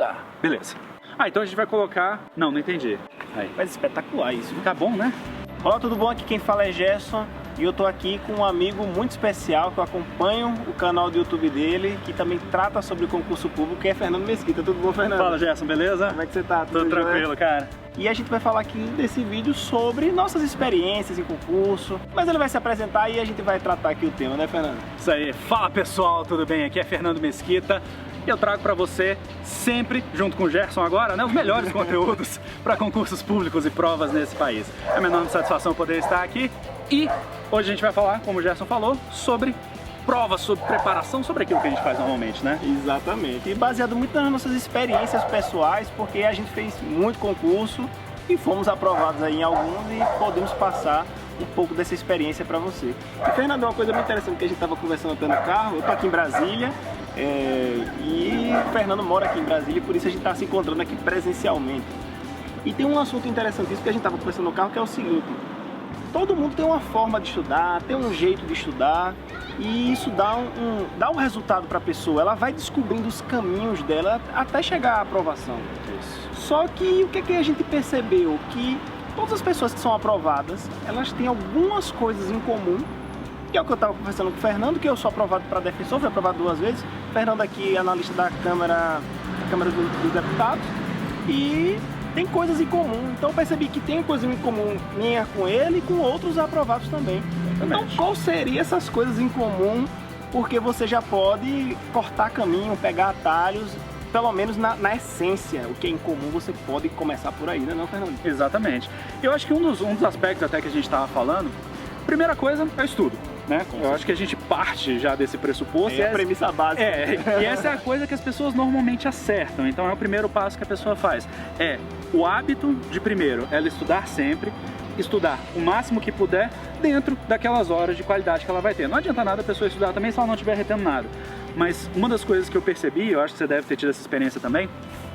Mesquita. Beleza. Então a gente vai colocar... Não entendi. Aí. Mas espetacular isso. Tá bom, né? Olá, tudo bom? Aqui quem fala é Gerson. E eu tô aqui com um amigo muito especial que eu acompanho o canal do YouTube dele, que também trata sobre o concurso público, que é Fernando Mesquita. Tudo bom, Fernando? Fala, Gerson, beleza? Como é que você tá? Tudo tranquilo, cara. E a gente vai falar aqui nesse vídeo sobre nossas experiências em concurso. Mas ele vai se apresentar e a gente vai tratar aqui o tema, né, Fernando? Isso aí. Fala, pessoal, tudo bem? Aqui é Fernando Mesquita. E eu trago pra você sempre, junto com o Gerson agora, né, os melhores conteúdos para concursos públicos e provas nesse país. É uma enorme satisfação poder estar aqui. E hoje a gente vai falar, como o Gerson falou, sobre provas, sobre preparação, sobre aquilo que a gente faz normalmente, né? Exatamente. E baseado muito nas nossas experiências pessoais, porque a gente fez muito concurso e fomos aprovados aí em alguns e podemos passar um pouco dessa experiência para você. E, Fernando, uma coisa muito interessante que a gente estava conversando até no carro, eu tô aqui em Brasília e o Fernando mora aqui em Brasília e por isso a gente está se encontrando aqui presencialmente. E tem um assunto interessantíssimo que a gente estava conversando no carro, que é o seguinte: todo mundo tem uma forma de estudar, tem um jeito de estudar e isso dá um resultado para a pessoa. Ela vai descobrindo os caminhos dela até chegar à aprovação. Isso. Só que o que a gente percebeu? Que todas as pessoas que são aprovadas, elas têm algumas coisas em comum, que é o que eu estava conversando com o Fernando, que eu sou aprovado para defensor, fui aprovado 2 vezes. O Fernando aqui é analista da Câmara dos Deputados e tem coisas em comum. Então eu percebi que tem coisas em comum minha com ele e com outros aprovados também. Então qual seriam essas coisas em comum? Porque você já pode cortar caminho, pegar atalhos, pelo menos na essência, o que é em comum, você pode começar por aí, né, não, Fernando? Exatamente. Eu acho que um dos aspectos até que a gente estava falando, primeira coisa é o estudo, né? Eu acho que a gente parte já desse pressuposto. É a premissa básica. E essa é a coisa que as pessoas normalmente acertam. Então é o primeiro passo que a pessoa faz. É o hábito de, primeiro, ela estudar sempre, estudar o máximo que puder dentro daquelas horas de qualidade que ela vai ter. Não adianta nada a pessoa estudar também se ela não estiver retendo nada. Mas uma das coisas que eu percebi, eu acho que você deve ter tido essa experiência também,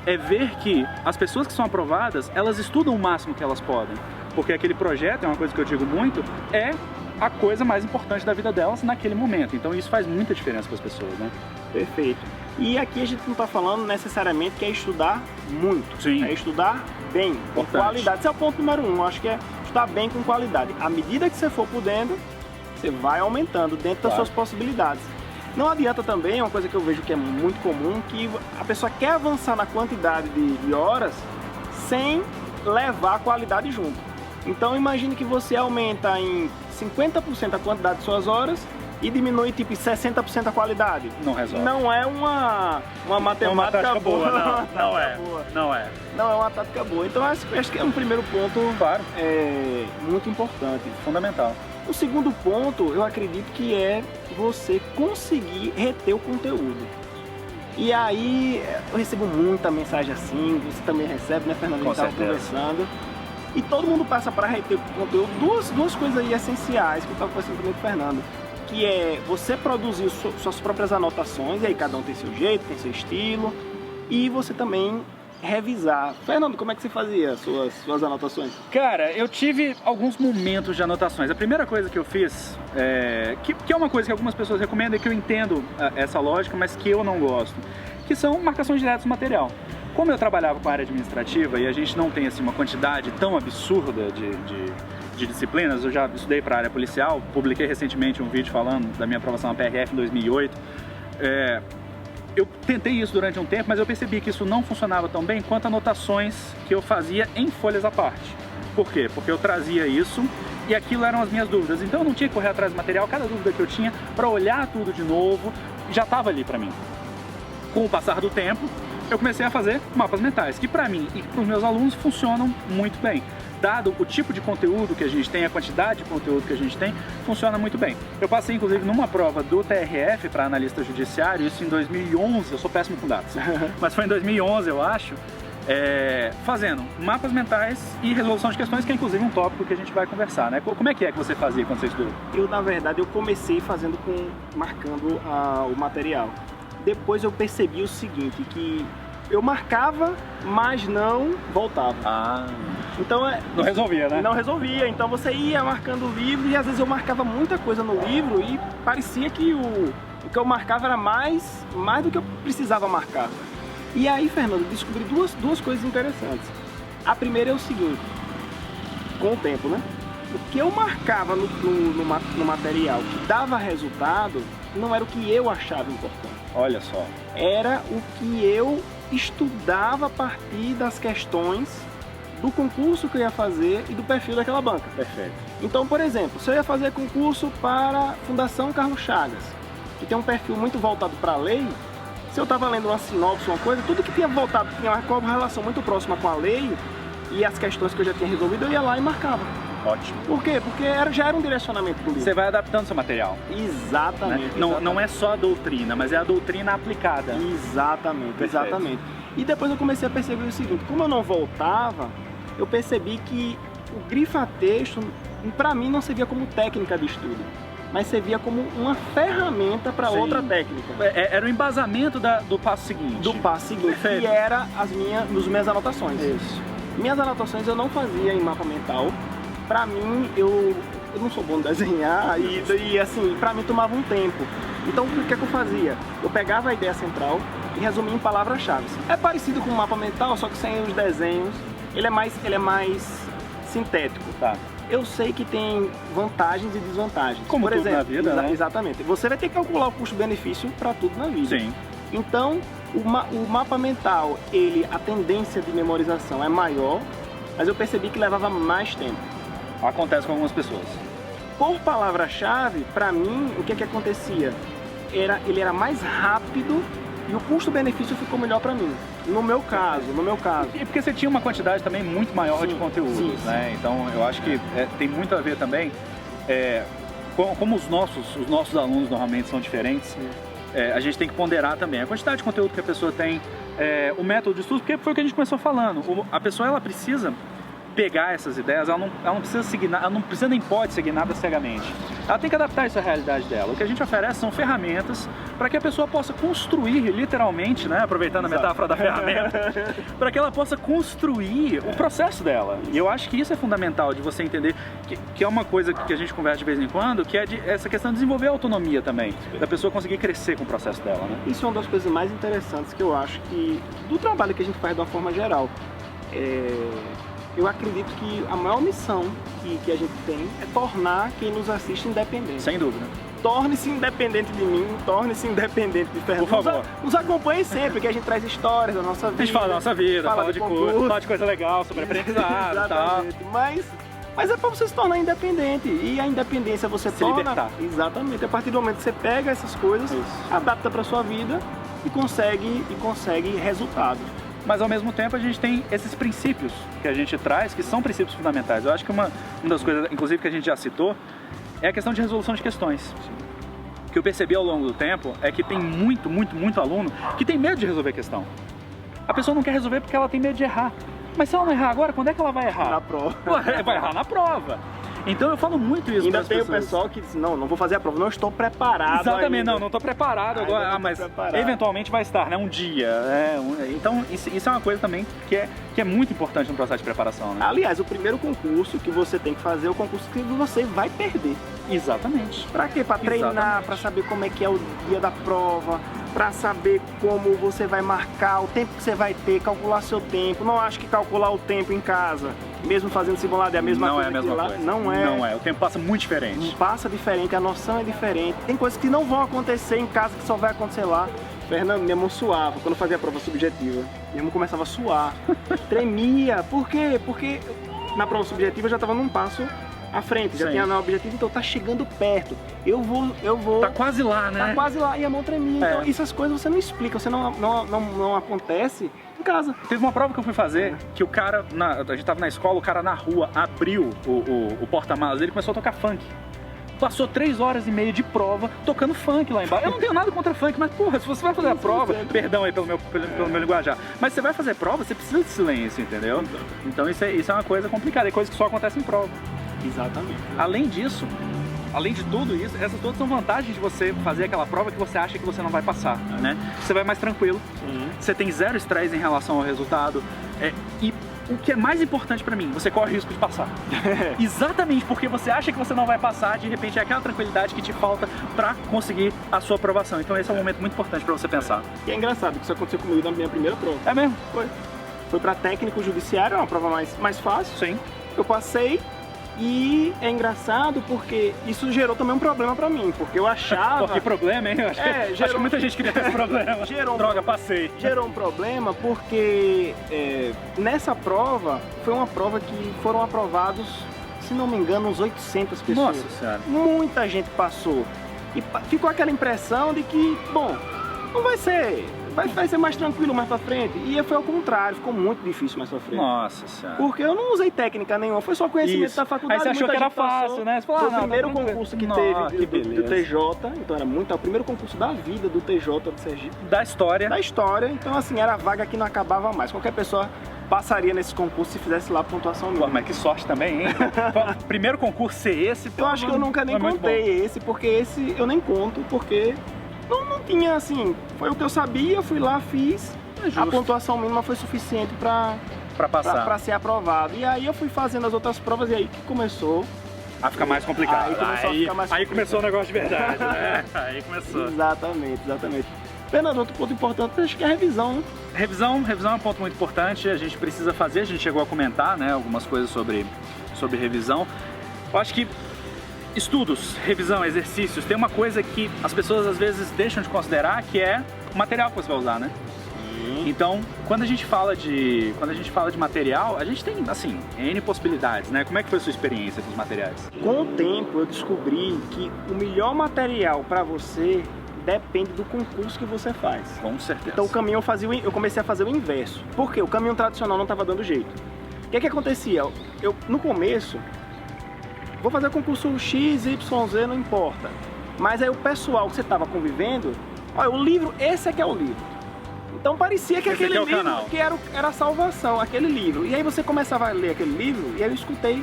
é ver que as pessoas que são aprovadas, elas estudam o máximo que elas podem. Porque aquele projeto, é uma coisa que eu digo muito, é a coisa mais importante da vida delas naquele momento. Então isso faz muita diferença para as pessoas, né? Perfeito. E aqui a gente não está falando necessariamente que é estudar muito. Sim. É estudar bem, com qualidade. Esse é o ponto número 1. Eu acho que é estudar bem com qualidade. À medida que você for podendo, você vai aumentando dentro das suas possibilidades. Não adianta também, é uma coisa que eu vejo que é muito comum, que a pessoa quer avançar na quantidade de horas sem levar a qualidade junto. Então imagine que você aumenta em 50% a quantidade de suas horas e diminui tipo em 60% a qualidade. Não resolve. Não é uma matemática boa. Não é. Não é uma tática boa. Então acho que é um primeiro ponto muito importante. Fundamental. O segundo ponto, eu acredito que é você conseguir reter o conteúdo. E aí, eu recebo muita mensagem assim, você também recebe, né, Fernando? A gente estava conversando. E todo mundo passa para reter o conteúdo. Duas coisas aí essenciais que eu estava conversando também com o Fernando. Que é você produzir suas próprias anotações, e aí cada um tem seu jeito, tem seu estilo. E você também revisar. Fernando, como é que você fazia suas anotações? Cara, eu tive alguns momentos de anotações. A primeira coisa que eu fiz, que é uma coisa que algumas pessoas recomendam e que eu entendo essa lógica, mas que eu não gosto, que são marcações diretas do material. Como eu trabalhava com a área administrativa e a gente não tem assim, uma quantidade tão absurda de disciplinas, eu já estudei para a área policial, publiquei recentemente um vídeo falando da minha aprovação na PRF em 2008. Eu tentei isso durante um tempo, mas eu percebi que isso não funcionava tão bem quanto anotações que eu fazia em folhas à parte. Por quê? Porque eu trazia isso e aquilo eram as minhas dúvidas. Então eu não tinha que correr atrás do material, cada dúvida que eu tinha, para olhar tudo de novo, já estava ali para mim. Com o passar do tempo, eu comecei a fazer mapas mentais, que para mim e para os meus alunos funcionam muito bem. Dado o tipo de conteúdo que a gente tem, a quantidade de conteúdo que a gente tem, funciona muito bem. Eu passei, inclusive, numa prova do TRF para analista judiciário, isso em 2011, eu sou péssimo com dados, mas foi em 2011, eu acho, fazendo mapas mentais e resolução de questões, que é, inclusive, um tópico que a gente vai conversar, né? Como é que você fazia quando você estudou? Eu, na verdade, eu comecei fazendo marcando o material. Depois eu percebi o seguinte, que eu marcava, mas não voltava. Então não resolvia, né? Não resolvia. Então você ia marcando o livro e às vezes eu marcava muita coisa no livro e parecia que o que eu marcava era mais do que eu precisava marcar. E aí, Fernando, descobri duas coisas interessantes. A primeira é o seguinte, com o tempo, né? O que eu marcava no material que dava resultado não era o que eu achava importante. Olha só. Era o que eu estudava a partir das questões do concurso que eu ia fazer e do perfil daquela banca. Perfeito. Então, por exemplo, se eu ia fazer concurso para a Fundação Carlos Chagas, que tem um perfil muito voltado para a lei, se eu estava lendo uma sinopse, uma coisa, tudo que tinha voltado, tinha uma relação muito próxima com a lei e as questões que eu já tinha resolvido, eu ia lá e marcava. Ótimo. Por quê? Porque já era um direcionamento do livro. Você vai adaptando seu material. Exatamente. Né? Não é só a doutrina, mas é a doutrina aplicada. Exatamente, Perfeito. exatamente. E depois eu comecei a perceber o seguinte, como eu não voltava, eu percebi que o grifa-texto, para mim, não servia como técnica de estudo, mas servia como uma ferramenta para Sim. outra técnica. Era o embasamento do passo seguinte. Do passo seguinte, Perfeito. que era as minhas anotações. Isso. Minhas anotações eu não fazia em mapa mental. Pra mim, eu não sou bom de desenhar e assim, pra mim tomava um tempo. Então, o que é que eu fazia? Eu pegava a ideia central e resumia em palavras-chave. É parecido com o mapa mental, só que sem os desenhos. Ele é mais sintético. Tá. Eu sei que tem vantagens e desvantagens. Como por tudo exemplo, na vida, né? Exatamente. Você vai ter que calcular o custo-benefício para tudo na vida. Sim. Então, o mapa mental, a tendência de memorização é maior, mas eu percebi que levava mais tempo. Acontece com algumas pessoas. Por palavra-chave, para mim, o que acontecia? Ele era mais rápido e o custo-benefício ficou melhor para mim. No meu caso. E porque você tinha uma quantidade também muito maior Sim, de conteúdos, sim, né? sim. Então eu acho que tem muito a ver também, como os nossos alunos normalmente são diferentes, a gente tem que ponderar também a quantidade de conteúdo que a pessoa tem, o método de estudo, porque foi o que a gente começou falando. A pessoa ela precisa pegar essas ideias, ela não precisa seguir, ela não precisa nem pode seguir nada cegamente. Ela tem que adaptar isso à realidade dela. O que a gente oferece são ferramentas para que a pessoa possa construir, literalmente, né, aproveitando a metáfora da ferramenta, para que ela possa construir o processo dela. E eu acho que isso é fundamental de você entender que é uma coisa que a gente conversa de vez em quando, que é essa questão de desenvolver a autonomia também, da pessoa conseguir crescer com o processo dela, né? Isso é uma das coisas mais interessantes que eu acho que do trabalho que a gente faz de uma forma geral. Eu acredito que a maior missão que a gente tem é tornar quem nos assiste independente. Sem dúvida. Torne-se independente de mim, torne-se independente de Fernando. Por favor. Nos acompanhe sempre, que a gente traz histórias da nossa vida. A gente fala da nossa vida, fala de concurso, fala de coisa legal, sobre aprendizado e tal. Exatamente. Mas é para você se tornar independente. E a independência você Se torna... libertar. Exatamente. A partir do momento que você pega essas coisas, adapta para sua vida e consegue resultado. Mas ao mesmo tempo a gente tem esses princípios que a gente traz, que são princípios fundamentais. Eu acho que uma das coisas, inclusive, que a gente já citou, é a questão de resolução de questões. O que eu percebi ao longo do tempo é que tem muito aluno que tem medo de resolver a questão. A pessoa não quer resolver porque ela tem medo de errar. Mas se ela não errar agora, quando é que ela vai errar? Na prova. Vai errar na prova. Então eu falo muito isso. Ainda tem o pessoal que diz, não vou fazer a prova, não estou preparado. Exatamente, ainda. não estou preparado agora, mas preparado. Eventualmente vai estar, né? Um dia. Então isso é uma coisa também que é muito importante no processo de preparação, né? Aliás, o primeiro concurso que você tem que fazer é o concurso que você vai perder. Exatamente. Pra quê? Pra treinar, pra saber como é que é o dia da prova, pra saber como você vai marcar, o tempo que você vai ter, calcular seu tempo. Não acho que calcular o tempo em casa, mesmo fazendo simulado, é a mesma coisa. Não é a mesma lá. coisa. Não é. O tempo passa muito diferente. Passa diferente, a noção é diferente. Tem coisas que não vão acontecer em casa, que só vai acontecer lá. Fernando, minha mão suava quando eu fazia a prova subjetiva. Minha mão começava a suar, tremia. Por quê? Porque na prova subjetiva eu já estava num passo à frente, já Sim. tinha o objetivo, então tá chegando perto. Eu vou. Tá quase lá, né? Tá quase lá e a mão tremia. É. Então essas coisas você não explica, você não acontece em casa. Teve uma prova que eu fui fazer que o cara, a gente tava na escola, o cara na rua abriu o porta-malas dele e começou a tocar funk. Passou 3 horas e meia de prova tocando funk lá embaixo. Eu não tenho nada contra funk, mas porra, se você vai fazer a prova, perdão aí pelo meu linguajar, mas você vai fazer prova, você precisa de silêncio, entendeu? Então isso é uma coisa complicada, é coisa que só acontece em prova. Exatamente. Além disso, além de tudo isso, essas todas são vantagens de você fazer aquela prova que você acha que você não vai passar, né? Você vai mais tranquilo, você tem zero estresse em relação ao resultado, e o que é mais importante pra mim, você corre o risco de passar. Exatamente porque você acha que você não vai passar, de repente é aquela tranquilidade que te falta pra conseguir a sua aprovação. Então esse é um momento muito importante pra você pensar. E é engraçado que isso aconteceu comigo na minha primeira prova. É mesmo? Foi pra técnico judiciário, é uma prova mais fácil. Sim. Eu passei. E é engraçado porque isso gerou também um problema pra mim, porque eu achava... Pô, que problema, hein? Acho que muita gente queria ter esse problema. Droga, passei. Gerou um problema porque nessa prova, foi uma prova que foram aprovados, se não me engano, uns 800 pessoas. Nossa Senhora. Muita gente passou. E ficou aquela impressão de que, bom, não vai ser... Vai ser mais tranquilo mais pra frente. E foi ao contrário, ficou muito difícil mais pra frente. Nossa Senhora. Porque eu não usei técnica nenhuma, foi só conhecimento da faculdade. Aí você achou que era fácil, né? Você falou, foi o primeiro concurso que teve do TJ, então era muito, é o primeiro concurso da vida do TJ de Sergipe. Da história. Da história, então assim, era a vaga que não acabava mais. Qualquer pessoa passaria nesse concurso se fizesse lá a pontuação mínima. Pô, mas que sorte também, hein? Primeiro concurso ser esse. Eu acho que eu nunca nem contei esse, porque esse eu nem conto, porque... Não tinha, assim, foi o que eu sabia, fui lá, fiz, a pontuação mínima foi suficiente pra passar, pra ser aprovado. E aí eu fui fazendo as outras provas e aí que começou a ficar mais complicado. Aí começou o negócio de verdade, né? Aí começou. Exatamente. Fernando, outro ponto importante, acho que é a revisão, né? Revisão é um ponto muito importante, a gente precisa fazer, a gente chegou a comentar, né, algumas coisas sobre revisão. Eu acho que estudos, revisão, exercícios, tem uma coisa que as pessoas às vezes deixam de considerar, que é o material que você vai usar, né? Então, quando a gente fala de material, a gente tem, assim, N possibilidades, né? Como é que foi a sua experiência com os materiais? Com o tempo, eu descobri que o melhor material para você depende do concurso que você faz. Com certeza. Então, o caminho eu comecei a fazer o inverso. Por quê? O caminho tradicional não estava dando jeito. O que acontecia? No começo, vou fazer concurso X, Y, não importa. Mas aí o pessoal que você estava convivendo, olha, o livro, esse aqui é o livro. Então parecia que aquele livro que era a salvação, aquele livro. E aí você começava a ler aquele livro, e aí eu escutei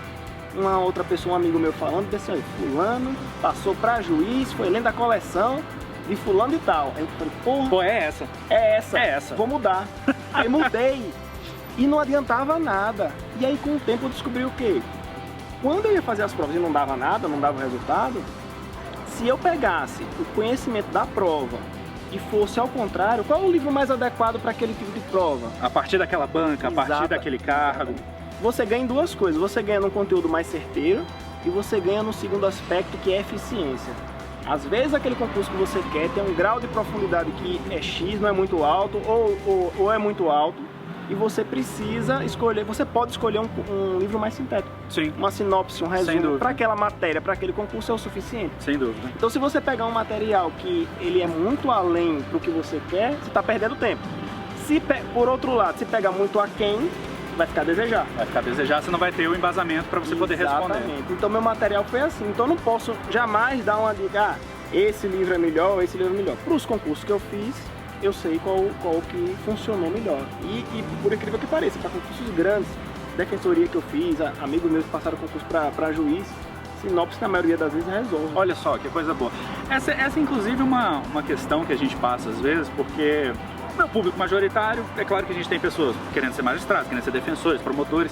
uma outra pessoa, um amigo meu falando, disse assim, fulano passou pra juiz, foi lendo a coleção de fulano e tal. Aí eu falei, porra, pô, é essa, vou mudar. Aí mudei, e não adiantava nada. E aí com o tempo eu descobri o quê? Quando eu ia fazer as provas e não dava nada, não dava resultado, se eu pegasse o conhecimento da prova e fosse ao contrário, qual é o livro mais adequado para aquele tipo de prova? A partir daquela banca, a partir daquele cargo. Você ganha em duas coisas, você ganha num conteúdo mais certeiro e você ganha no segundo aspecto, que é eficiência. Às vezes aquele concurso que você quer tem um grau de profundidade que é X, não é muito alto, ou é muito alto, e você precisa escolher, você pode escolher um livro mais sintético. Sim. Uma sinopse, um resumo, para aquela matéria, para aquele concurso é o suficiente. Sem dúvida. Então se você pegar um material que ele é muito além do que você quer, você está perdendo tempo. Por outro lado, se pegar muito aquém, vai ficar a desejar. Vai ficar a desejar, você não vai ter o embasamento para você poder responder. Exatamente. Então meu material foi assim, então eu não posso jamais dar uma dica, esse livro é melhor, esse livro é melhor. Para os concursos que eu fiz, eu sei qual que funcionou melhor. E por incrível que pareça, para concursos grandes, defensoria que eu fiz, amigos meus que passaram concurso para juiz, sinopse na maioria das vezes resolve. Olha só, que coisa boa. Essa é inclusive uma questão que a gente passa às vezes, porque no público majoritário, é claro que a gente tem pessoas querendo ser magistrados, querendo ser defensores, promotores,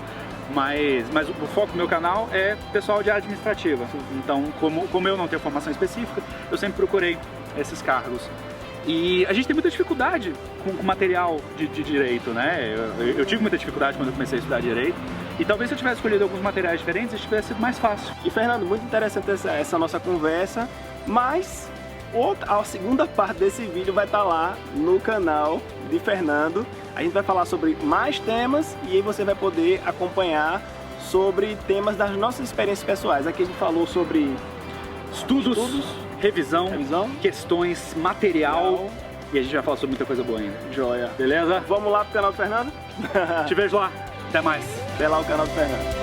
mas o foco do meu canal é pessoal de área administrativa. Então, como eu não tenho formação específica, eu sempre procurei esses cargos. E a gente tem muita dificuldade com material de direito, né? Eu tive muita dificuldade quando eu comecei a estudar direito. E talvez se eu tivesse escolhido alguns materiais diferentes, isso tivesse sido mais fácil. E Fernando, muito interessante essa nossa conversa, mas a segunda parte desse vídeo vai estar lá no canal de Fernando. A gente vai falar sobre mais temas e aí você vai poder acompanhar sobre temas das nossas experiências pessoais. Aqui a gente falou sobre estudos. Revisão, questões, material, e a gente vai falar sobre muita coisa boa ainda. Joia. Beleza? Vamos lá pro canal do Fernando? Te vejo lá. Até mais. Até lá o canal do Fernando.